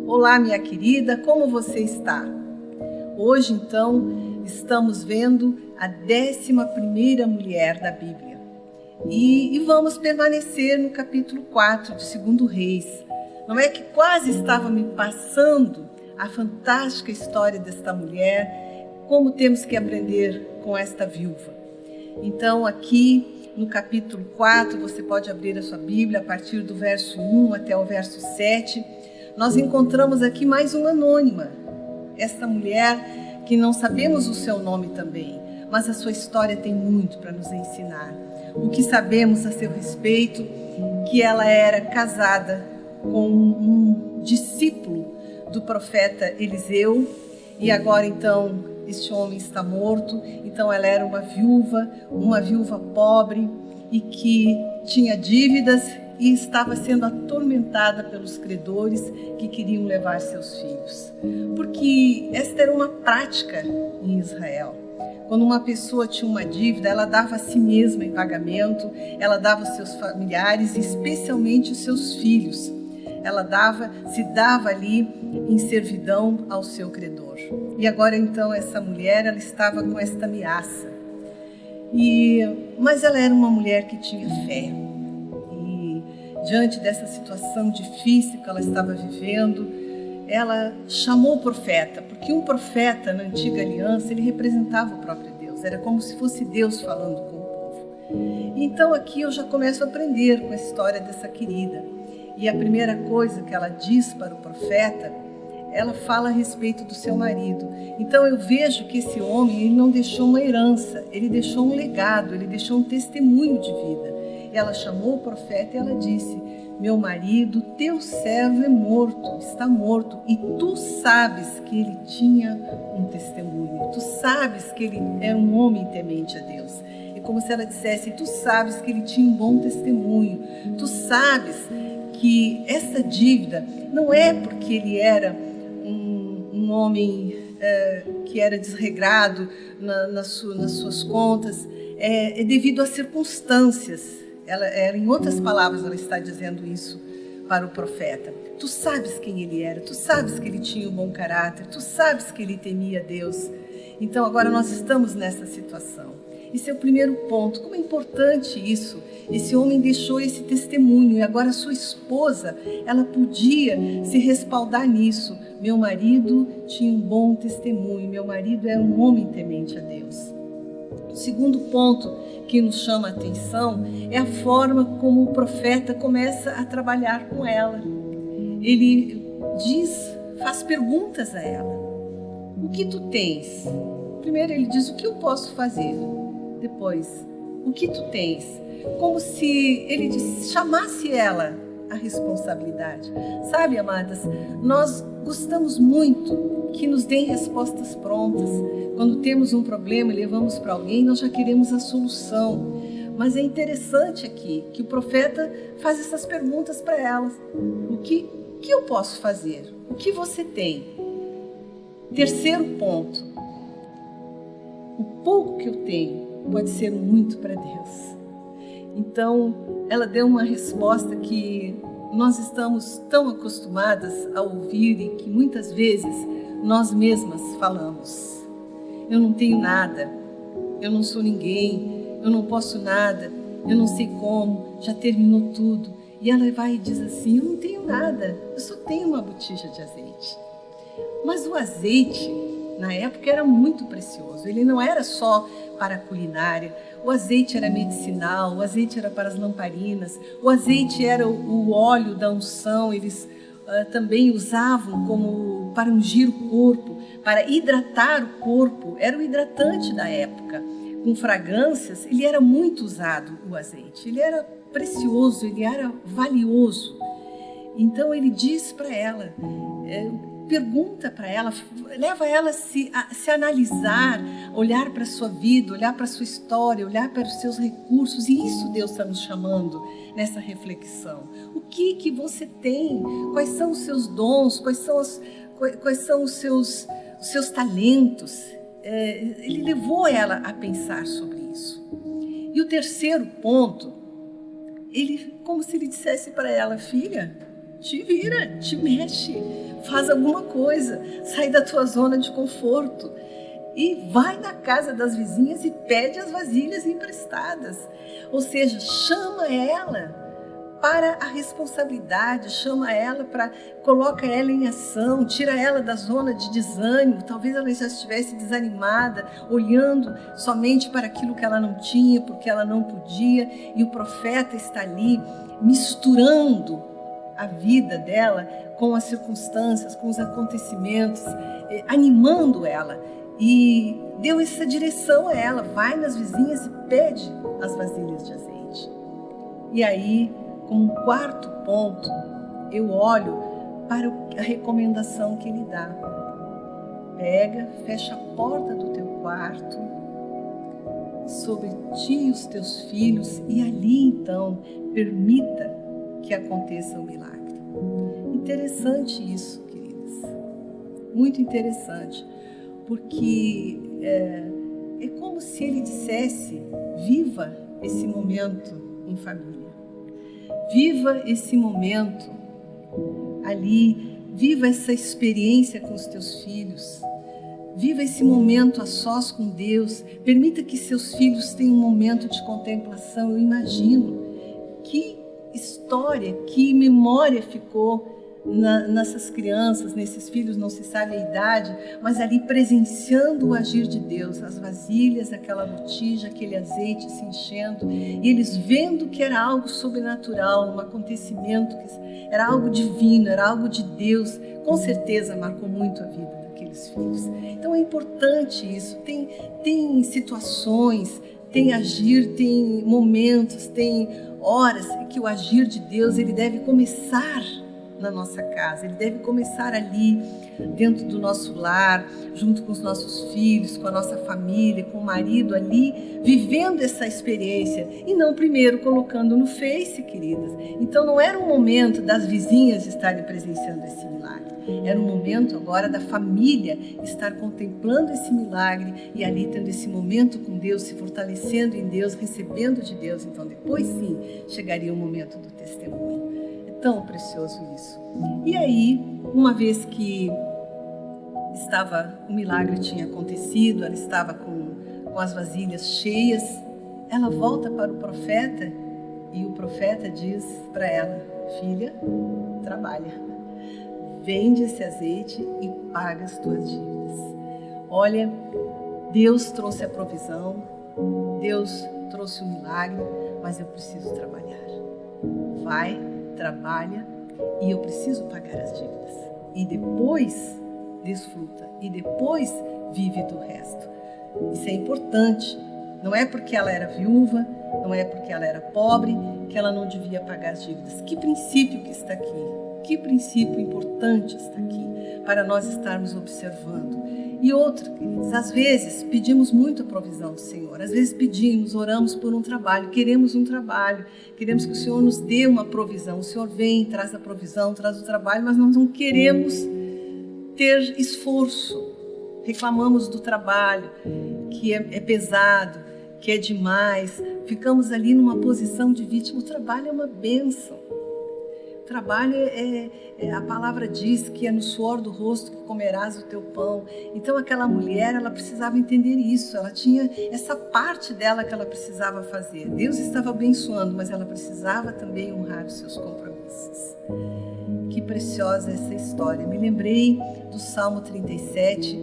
Olá, minha querida, como você está? Hoje, então, estamos vendo a 11ª mulher da Bíblia. E vamos permanecer no capítulo 4 de 2 Reis. Não é que quase estava me passando a fantástica história desta mulher, como temos que aprender com esta viúva. Então, aqui no capítulo 4, você pode abrir a sua Bíblia a partir do verso 1 até o verso 7. Nós encontramos aqui mais uma anônima, esta mulher que não sabemos o seu nome também, mas a sua história tem muito para nos ensinar. O que sabemos a seu respeito, que ela era casada com um discípulo do profeta Eliseu, e agora então este homem está morto. Então ela era uma viúva pobre e que tinha dívidas e estava sendo atormentada pelos credores que queriam levar seus filhos. Porque esta era uma prática em Israel. Quando uma pessoa tinha uma dívida, ela dava a si mesma em pagamento, ela dava aos seus familiares e especialmente os seus filhos. Ela se dava ali em servidão ao seu credor. E agora então essa mulher, ela estava com esta ameaça. Mas ela era uma mulher que tinha fé. Diante dessa situação difícil que ela estava vivendo, ela chamou o profeta, porque um profeta na antiga aliança, ele representava o próprio Deus, era como se fosse Deus falando com o povo. Então aqui eu já começo a aprender com a história dessa querida. E a primeira coisa que ela diz para o profeta, ela fala a respeito do seu marido. Então eu vejo que esse homem, ele não deixou uma herança, ele deixou um legado, ele deixou um testemunho de vida. Ela chamou o profeta e ela disse: meu marido, teu servo é morto, está morto, e tu sabes que ele tinha um testemunho, tu sabes que ele era um homem temente a Deus. É como se ela dissesse: tu sabes que ele tinha um bom testemunho, tu sabes que essa dívida não é porque ele era um homem que era desregrado nas suas contas, é devido às circunstâncias. Em outras palavras, ela está dizendo isso para o profeta. Tu sabes quem ele era, tu sabes que ele tinha um bom caráter, tu sabes que ele temia Deus. Então agora nós estamos nessa situação. Esse é o primeiro ponto. Como é importante isso. Esse homem deixou esse testemunho e agora sua esposa, ela podia se respaldar nisso. Meu marido tinha um bom testemunho, meu marido era um homem temente a Deus. O segundo ponto que nos chama a atenção é a forma como o profeta começa a trabalhar com ela. Ele faz perguntas a ela. O que tu tens? Primeiro ele diz: o que eu posso fazer? Depois, o que tu tens? Como se ele chamasse ela à responsabilidade. Sabe, amadas, nós gostamos muito que nos deem respostas prontas. Quando temos um problema e levamos para alguém, nós já queremos a solução. Mas é interessante aqui que o profeta faz essas perguntas para elas. O que eu posso fazer? O que você tem? Terceiro ponto. O pouco que eu tenho pode ser muito para Deus. Então, ela deu uma resposta que nós estamos tão acostumadas a ouvir e que muitas vezes nós mesmas falamos. Eu não tenho nada, eu não sou ninguém, eu não posso nada, eu não sei como, já terminou tudo. E ela vai e diz assim: eu não tenho nada, eu só tenho uma botija de azeite. Mas o azeite, na época, era muito precioso. Ele não era só para a culinária, o azeite era medicinal, o azeite era para as lamparinas, o azeite era o óleo da unção. Eles também usavam como para ungir o corpo, para hidratar o corpo, era o hidratante da época. Com fragrâncias, ele era muito usado, o azeite, ele era precioso, ele era valioso. Então ele diz para ela, pergunta para ela, leva ela a se analisar, olhar para a sua vida, olhar para a sua história, olhar para os seus recursos. E isso Deus está nos chamando nessa reflexão. O que você tem? Quais são os seus dons? Quais são os seus talentos? ele levou ela a pensar sobre isso. E o terceiro ponto, ele, como se ele dissesse para ela: filha, te vira, te mexe, faz alguma coisa, sai da tua zona de conforto e vai na casa das vizinhas e pede as vasilhas emprestadas. Ou seja, chama ela para a responsabilidade, chama ela coloca ela em ação, tira ela da zona de desânimo. Talvez ela já estivesse desanimada, olhando somente para aquilo que ela não tinha, porque ela não podia, e o profeta está ali misturando a vida dela com as circunstâncias, com os acontecimentos, animando ela, e deu essa direção a ela: vai nas vizinhas e pede as vasilhas de azeite. E aí, como quarto ponto, eu olho para a recomendação que ele dá. Pega, fecha a porta do teu quarto, sobre ti e os teus filhos, e ali então permita que aconteça o milagre. Interessante isso, queridas. Muito interessante, porque é como se ele dissesse: viva esse momento em família. Viva esse momento ali, viva essa experiência com os teus filhos, viva esse momento a sós com Deus, permita que seus filhos tenham um momento de contemplação. Eu imagino que história, que memória ficou nessas crianças, nesses filhos, não se sabe a idade, mas ali presenciando o agir de Deus, as vasilhas, aquela botija, aquele azeite se enchendo, e eles vendo que era algo sobrenatural, um acontecimento que era algo divino, era algo de Deus. Com certeza marcou muito a vida daqueles filhos. Então é importante isso. Tem situações, tem agir, tem momentos, tem horas que o agir de Deus ele deve começar na nossa casa, ele deve começar ali, dentro do nosso lar, junto com os nossos filhos, com a nossa família, com o marido ali, vivendo essa experiência, e não primeiro colocando no Face, queridas. Então não era um momento das vizinhas estarem presenciando esse milagre, era um momento agora da família estar contemplando esse milagre e ali tendo esse momento com Deus, se fortalecendo em Deus, recebendo de Deus. Então depois sim, chegaria o momento do testemunho. Tão precioso isso. E aí, uma vez que o milagre tinha acontecido, ela estava com as vasilhas cheias, ela volta para o profeta e o profeta diz para ela: filha, trabalha, vende esse azeite e paga as tuas dívidas. Olha, Deus trouxe a provisão, Deus trouxe o milagre, mas eu preciso trabalhar. Vai, trabalha, e eu preciso pagar as dívidas. E depois desfruta, e depois vive do resto. Isso é importante. Não é porque ela era viúva, não é porque ela era pobre, que ela não devia pagar as dívidas. Que princípio que está aqui, que princípio importante está aqui, para nós estarmos observando. E outra, queridos, às vezes pedimos muito a provisão do Senhor, às vezes pedimos, oramos por um trabalho, queremos um trabalho, queremos que o Senhor nos dê uma provisão. O Senhor vem, traz a provisão, traz o trabalho, mas nós não queremos ter esforço. Reclamamos do trabalho, que é pesado, que é demais, ficamos ali numa posição de vítima. O trabalho é uma bênção. O trabalho a palavra diz que é no suor do rosto que comerás o teu pão. Então aquela mulher, ela precisava entender isso, ela tinha essa parte dela que ela precisava fazer. Deus estava abençoando, mas ela precisava também honrar os seus compromissos. Que preciosa essa história. Me lembrei do Salmo 37,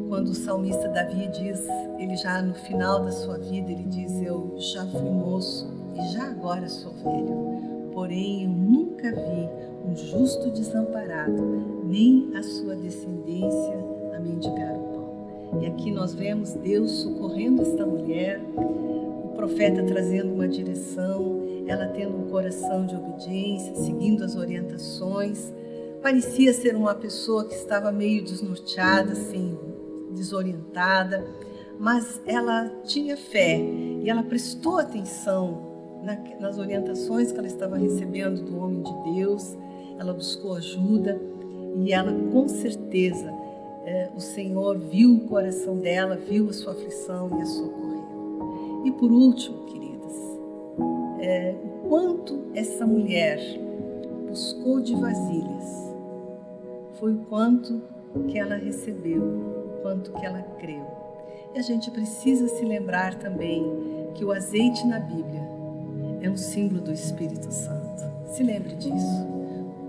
quando o salmista Davi diz, ele já no final da sua vida, ele diz: eu já fui moço e já agora sou velho. Porém, eu nunca vi um justo desamparado, nem a sua descendência a mendigar o pão. E aqui nós vemos Deus socorrendo esta mulher, o profeta trazendo uma direção, ela tendo um coração de obediência, seguindo as orientações. Parecia ser uma pessoa que estava meio desnorteada, assim, desorientada, mas ela tinha fé e ela prestou atenção nas orientações que ela estava recebendo do homem de Deus. Ela buscou ajuda e ela com certeza o Senhor viu o coração dela, viu a sua aflição e a socorreu. E por último, queridas, o quanto essa mulher buscou de vasilhas foi o quanto que ela recebeu, o quanto que ela creu. E a gente precisa se lembrar também que o azeite na Bíblia é um símbolo do Espírito Santo. Se lembre disso.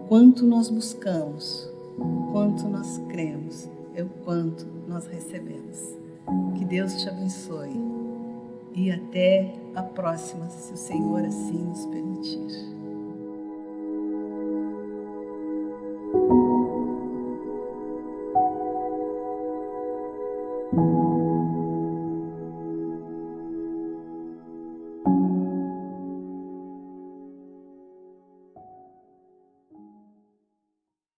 O quanto nós buscamos, o quanto nós cremos, é o quanto nós recebemos. Que Deus te abençoe. E até a próxima, se o Senhor assim nos permitir.